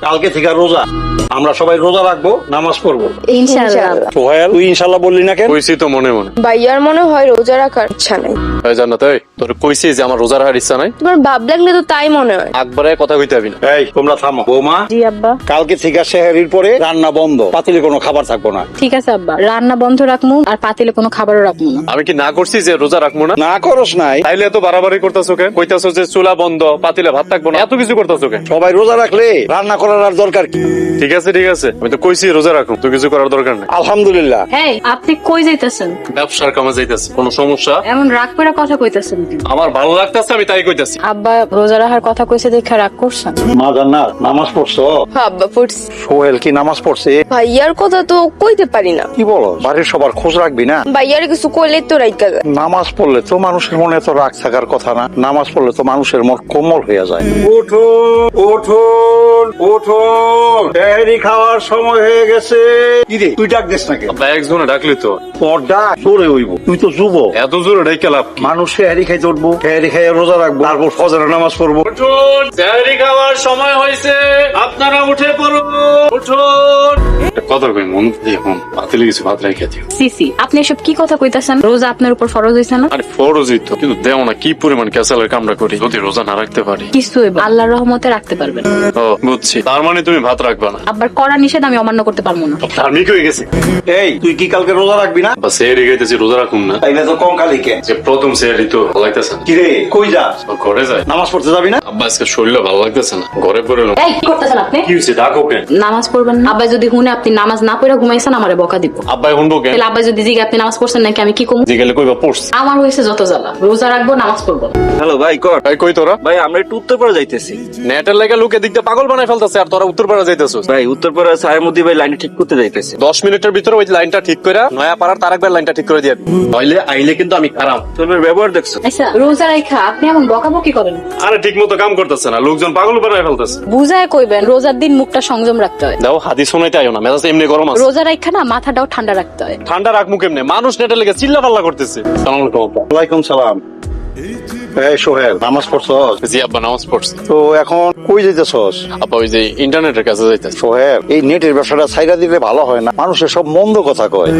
কালকে থেকে রোজা, আমরা সবাই রোজা রাখবো, নামাজ পড়বো। ইনশাআল্লাহ। সোহেল, তুই ইনশাল্লাহ বললি না কেন? কইছি তো মনে মনে। ভাইয়ার মনে হয় রোজা রাখার ইচ্ছা নাই। এই জান্নাত, এই তোর কইছি যে আমার রোজা রাখার ইচ্ছা নাই। তোমার ভাব লাগলে তো তাই মনে হয়। আকবারে কথা কইতে হবি না। এই তোমরা থামো। বৌমা, জি আব্বা। কালকে থেকে সেহরির পরে রান্না বন্ধ, পাতিলে কোনো খাবার থাকবো না। ঠিক আছে আব্বা, রান্না বন্ধ রাখমু আর পাতিলে কোনো খাবারও রাখমু না। আমি কি না করছি যে রোজা রাখবো না? না করস নাই, তাইলে এত বাড়াবাড়ি করতেছো কেন? কইতাছো যে চুলা বন্ধ, পাতিলে ভাত থাকবো না, এত কিছু করতেছো কেন? সবাই রোজা রাখলে রান্না করার আর দরকার কি? ঠিক আছে ঠিক আছে, আমি তো কইছি রোজা রাখুন, তো কিছু করার দরকার নেই। আলহামদুলিল্লাহ। এই আপনি কই যাইতেছেন? ব্যবসার কামে যাইতেছে, কোনো সমস্যা? এমন রাগ করে কথা কইতেছেন কেন? আমার ভালো লাগতেছে, আমি তাই কইতাছি। আব্বা রোজা রাখার কথা কইছে দেখে রাগ করছেন? মা জান্নাত, নামাজ পড়ছো? হ্যাঁ আব্বা পড়ছি। সোহেল কি নামাজ পড়ছে? ভাইয়ার কথা তো কইতে পারি না। কি বলো, বাড়ির সবার খোঁজ রাখবি না? ভাইয়ার কিছু কইলে তো রাইকা যায়। নামাজ পড়লে তো মানুষের মনে তো রাগ থাকার কথা না, নামাজ পড়লে তো মানুষের মন কোমল হয়ে যায়। উঠুন উঠুন উঠুন, সেহরি খাওয়ার সময় হয়ে গেছে। কি রে, তুই ডাক দিস নাকি? আব্বা একজনে ডাকলি তো। তোর ডাক জোরে হইব, তুই তো যুবক। এত জোরে ডাইকা লাভ কি? মানুষ সেহরি খাইতে উঠবো, সেহরি খাইয়ে রোজা রাখবো, তারপর ফজরের নামাজ পড়বো। উঠুন, সেহরি খাওয়ার সময় হয়েছে, আপনারা উঠে পড়ুন। উঠুন। কথা কই মন দিয়ে এখন পাতিলে কিছু ভাত রেখে দিও। সিসি, আপনি এসব কি কথা কইতাছেন? রোজা আপনার উপর ফরজ হইছে না? আরে ফরজই তো, কিন্তু দেও না কি পরিমাণ ক্যাসালের কামড়া করি, যদি রোজা না রাখতে পারি। কিছু হইব, আল্লাহর রহমতে রাখতে পারবেন। ও বুঝছি, তার মানে তুমি ভাত রাখবা না। আবার কড়া নিষেধ আমি অমান্য করতে পারবো না। ধার্মিক হয়ে গেছে। এই তুই কি কালকে রোজা রাখবি না? বা সেহরি খাইতেছি, রোজা রাখুন না। তাইলে তো কম কালি কে? যে প্রথম সেহরি তো ভালো লাগতেছে না। কি রে, কই যা? ও ঘরে যায়। নামাজ পড়তে যাবি না? আব্বা আজকে শরীরটা ভালো লাগতেছে না, ঘরে পড়ে এলাম। এই কি করতেছেন আপনি? কি হয়েছে, ডাকো কেন? নামাজ পড়বেন না? আব্বা যদি হুনে আপনি নামাজ না পড়ে ঘুমাইছেন আমারে বকা দিব। আব্বাই শুনবো কেন? তাহলে আব্বা যদি জিগে আপনি নামাজ পড়ছেন নাকি আমি কি কমু? জিগেলে কইবা পড়ছে। আমার হয়েছে যত জ্বালা, রোজা রাখবো নামাজ পড়বো না। হ্যালো ভাই, কর ভাই কই তোরা? ভাই, আমরা একটু উত্তরপাড়া যাইতেছি। নেটের লেগে লোকে দিকতে পাগল বানাই ফেলতেছে, আর তোরা উত্তরপাড়া যাইতেছিস। ভাই উত্তরপাড়া সাহেবমুদ্দি ভাই লাইন ঠিক করতে যাইতেছি। 10 মিনিটের ভিতরে ওই লাইনটা ঠিক করে নয়া পাড়ার তার একবার লাইনটা ঠিক করে দিয়ে নইলে আইলে কিন্তু আমি খারাপ। তোর ব্যবহার দেখছো? আচ্ছা রোজা রাখা আপনি এমন বকাবকি করেন? আরে ঠিক মতো কাম করতেছে না, লোকজন পাগল বানাই ফেলতেছে। বুঝায় কইবেন রোজার দিন মুখটা সংযম রাখতে হয়। দাও হাদিস শোনাইতে আইও না, মেজাজ এমনি গরম আছে। রোজা রাখা না মাথাটাও ঠান্ডা রাখতে হয়। ঠান্ডা রাখমু কেমনে? মানুষ নেটের লেগে চিল্লা পাল্লা করতেছে। সালাম আলাইকুম আব্বা। ওয়ালাইকুম সালাম। এই সোহেল, নামাজ পড়ছস? জি আব্বা নামাজ পড়ছি। তো এখন কই যাইতেছস? আব্বা ওই যে ইন্টারনেটের কাছে যাইতেছে। সোহেল, এই নেটের ব্যবসাটা ছাইরা দিলে ভালো হয় না, মানুষের সব মন্দ কথা কয়।